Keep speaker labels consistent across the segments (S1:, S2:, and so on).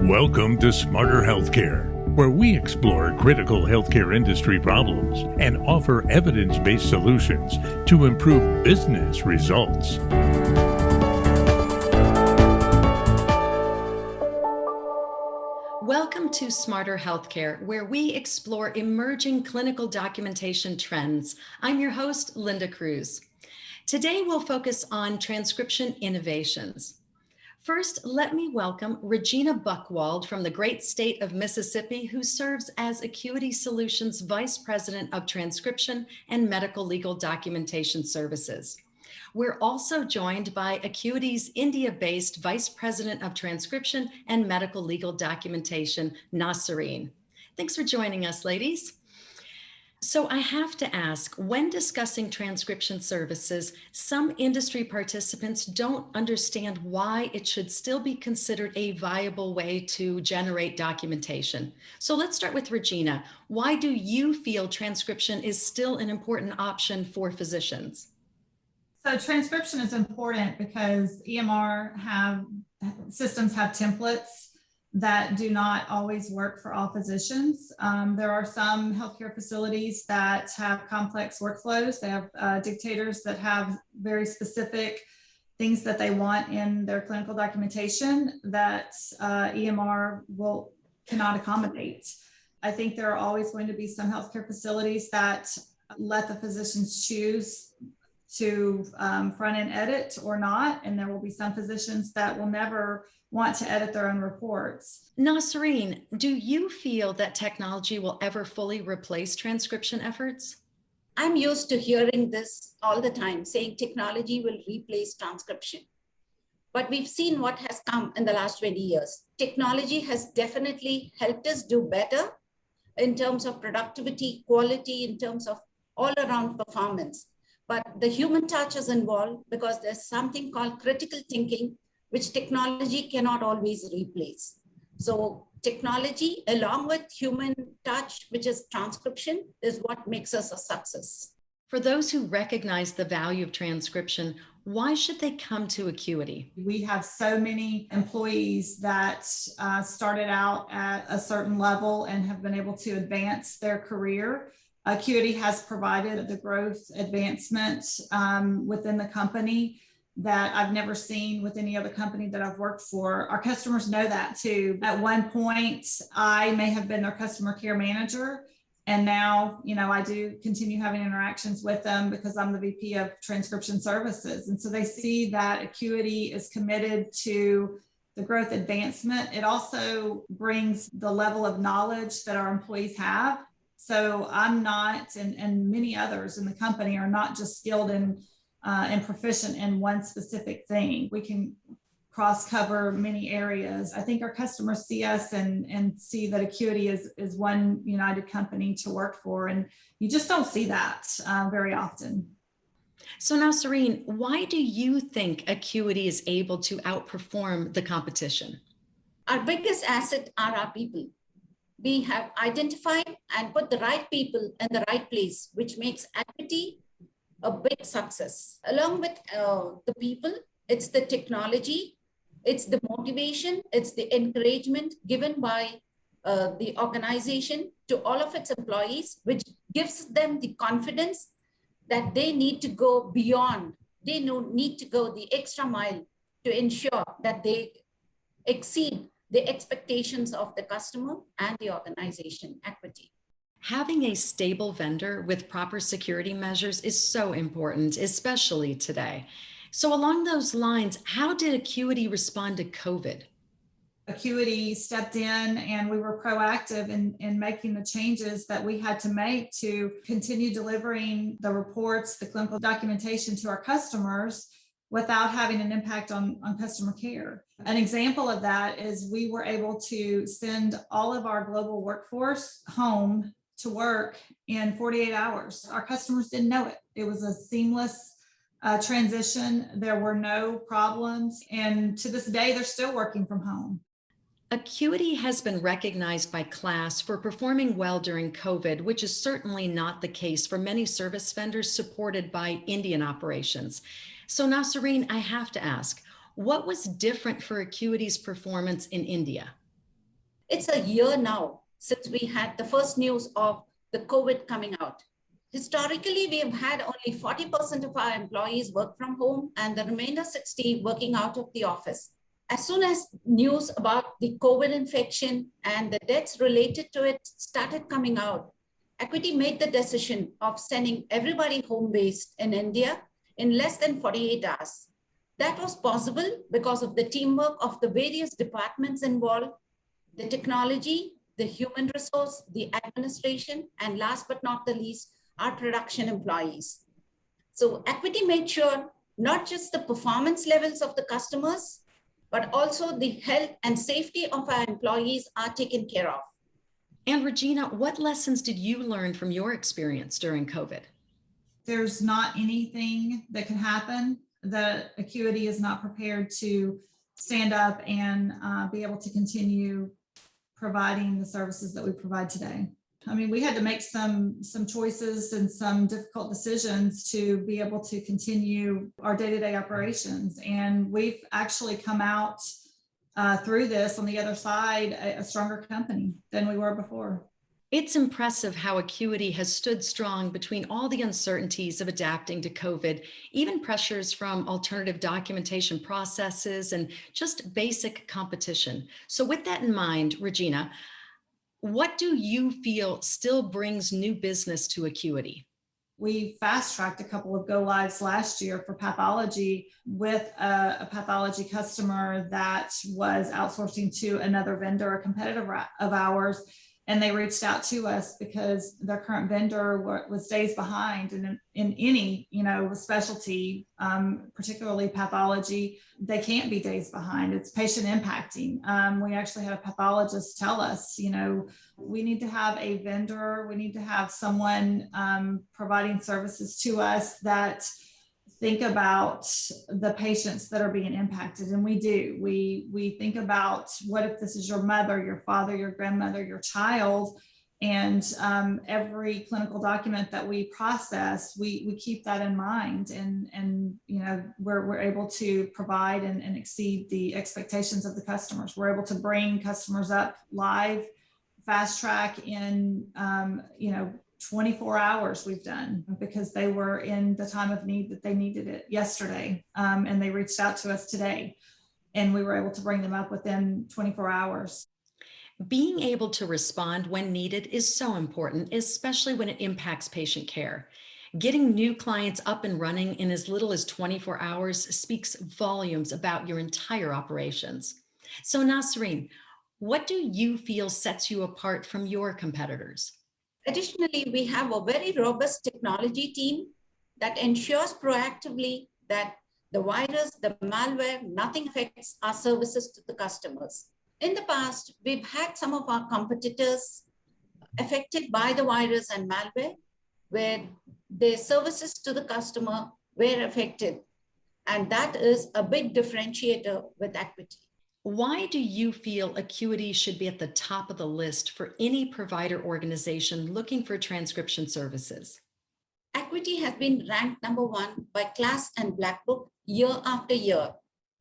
S1: Welcome to Smarter Healthcare, where we explore critical healthcare industry problems and offer evidence-based solutions to improve business results.
S2: Welcome to Smarter Healthcare, where we explore emerging clinical documentation trends. I'm your host, Linda Cruz. Today, we'll focus on transcription innovations. First, let me welcome Regina Buchwald from the great state of Mississippi, who serves as AQuity Solutions Vice President of Transcription and Medical Legal Documentation Services. We're also joined by AQuity's India-based Vice President of Transcription and Medical Legal Documentation, Nasreen. Thanks for joining us, ladies. So I have to ask, when discussing transcription services, some industry participants don't understand why it should still be considered a viable way to generate documentation. So let's start with Regina. Why do you feel transcription is still an important option for physicians?
S3: So transcription is important because EMR systems have templates that do not always work for all physicians. There are some healthcare facilities that have complex workflows. They have dictators that have very specific things that they want in their clinical documentation that EMR cannot accommodate. I think there are always going to be some healthcare facilities that let the physicians choose to front-end edit or not, and there will be some physicians that will never want to edit their own reports.
S2: Nasreen, do you feel that technology will ever fully replace transcription efforts?
S4: I'm used to hearing this all the time, saying technology will replace transcription. But we've seen what has come in the last 20 years. Technology has definitely helped us do better in terms of productivity, quality, in terms of all-around performance. But the human touch is involved because there's something called critical thinking, which technology cannot always replace. So technology, along with human touch, which is transcription, is what makes us a success.
S2: For those who recognize the value of transcription, why should they come to AQuity?
S3: We have so many employees that started out at a certain level and have been able to advance their career. AQuity has provided the growth advancement within the company that I've never seen with any other company that I've worked for. Our customers know that too. At one point, I may have been their customer care manager, and now, I do continue having interactions with them because I'm the VP of Transcription Services. And so they see that AQuity is committed to the growth advancement. It also brings the level of knowledge that our employees have. So I'm not, and many others in the company are not just skilled and proficient in one specific thing. We can cross cover many areas. I think our customers see us and see that AQuity is one united company to work for. And you just don't see that very often.
S2: So now, Nasreen, why do you think AQuity is able to outperform the competition?
S4: Our biggest asset are our people. We have identified and put the right people in the right place, which makes AQuity a big success. Along with the people, it's the technology, it's the motivation, it's the encouragement given by the organization to all of its employees, which gives them the confidence that they need to go beyond. They need to go the extra mile to ensure that they exceed the expectations of the customer and the organization, AQuity.
S2: Having a stable vendor with proper security measures is so important, especially today. So along those lines, how did AQuity respond to COVID?
S3: AQuity stepped in and we were proactive in making the changes that we had to make to continue delivering the reports, the clinical documentation to our customers without having an impact on customer care. An example of that is we were able to send all of our global workforce home to work in 48 hours. Our customers didn't know it. It was a seamless transition. There were no problems. And to this day, they're still working from home.
S2: AQuity has been recognized by KLAS for performing well during COVID, which is certainly not the case for many service vendors supported by Indian operations. So Nasreen, I have to ask, what was different for AQuity's performance in India?
S4: It's a year now since we had the first news of the COVID coming out. Historically, we have had only 40% of our employees work from home and the remainder 60 working out of the office. As soon as news about the COVID infection and the deaths related to it started coming out, AQuity made the decision of sending everybody home-based in India in less than 48 hours. That was possible because of the teamwork of the various departments involved, the technology, the human resource, the administration, and last but not the least, our production employees. So AQuity made sure not just the performance levels of the customers, but also the health and safety of our employees are taken care of.
S2: And Regina, what lessons did you learn from your experience during COVID?
S3: There's not anything that can happen that AQuity is not prepared to stand up and be able to continue providing the services that we provide today. I mean, we had to make some choices and some difficult decisions to be able to continue our day-to-day operations. And we've actually come out through this on the other side, a stronger company than we were before.
S2: It's impressive how AQuity has stood strong between all the uncertainties of adapting to COVID, even pressures from alternative documentation processes and just basic competition. So with that in mind, Regina, what do you feel still brings new business to AQuity?
S3: We fast-tracked a couple of go-lives last year for pathology with a pathology customer that was outsourcing to another vendor, a competitor of ours. And they reached out to us because their current vendor was days behind in any, specialty, particularly pathology. They can't be days behind. It's patient impacting. We actually had a pathologist tell us, we need to have a vendor. We need to have someone providing services to us that think about the patients that are being impacted. And we do. We think about, what if this is your mother, your father, your grandmother, your child, and every clinical document that we process, we keep that in mind, and we're able to provide and exceed the expectations of the customers. We're able to bring customers up live, fast track in 24 hours we've done, because they were in the time of need that they needed it yesterday. And they reached out to us today, and we were able to bring them up within 24 hours.
S2: Being able to respond when needed is so important, especially when it impacts patient care. Getting new clients up and running in as little as 24 hours speaks volumes about your entire operations. So Nasreen, what do you feel sets you apart from your competitors?
S4: Additionally, we have a very robust technology team that ensures proactively that the virus, the malware, nothing affects our services to the customers. In the past, we've had some of our competitors affected by the virus and malware, where their services to the customer were affected. And that is a big differentiator with AQuity.
S2: Why do you feel AQuity should be at the top of the list for any provider organization looking for transcription services?
S4: AQuity has been ranked #1 by KLAS and Black Book year after year,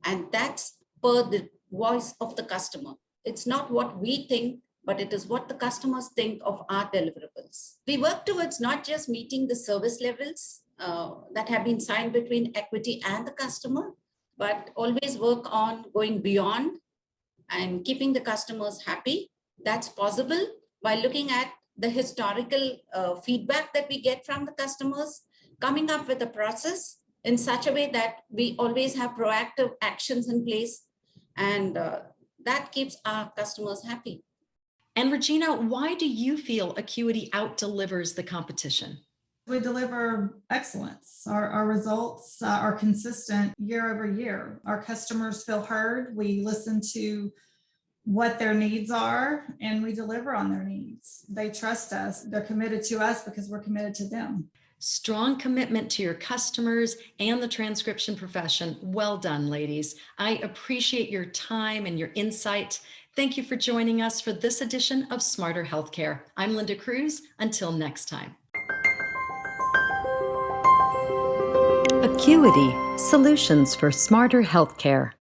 S4: and that's per the voice of the customer. It's not what we think, but it is what the customers think of our deliverables. We work towards not just meeting the service levels that have been signed between AQuity and the customer, but always work on going beyond and keeping the customers happy. That's possible by looking at the historical feedback that we get from the customers, coming up with a process in such a way that we always have proactive actions in place, and that keeps our customers happy.
S2: And Regina, why do you feel AQuity out-delivers the competition?
S3: We deliver excellence. Our results are consistent year over year. Our customers feel heard. We listen to what their needs are, and we deliver on their needs. They trust us. They're committed to us because we're committed to them.
S2: Strong commitment to your customers and the transcription profession. Well done, ladies. I appreciate your time and your insight. Thank you for joining us for this edition of Smarter Healthcare. I'm Linda Cruz. Until next time. AQuity, solutions for smarter healthcare.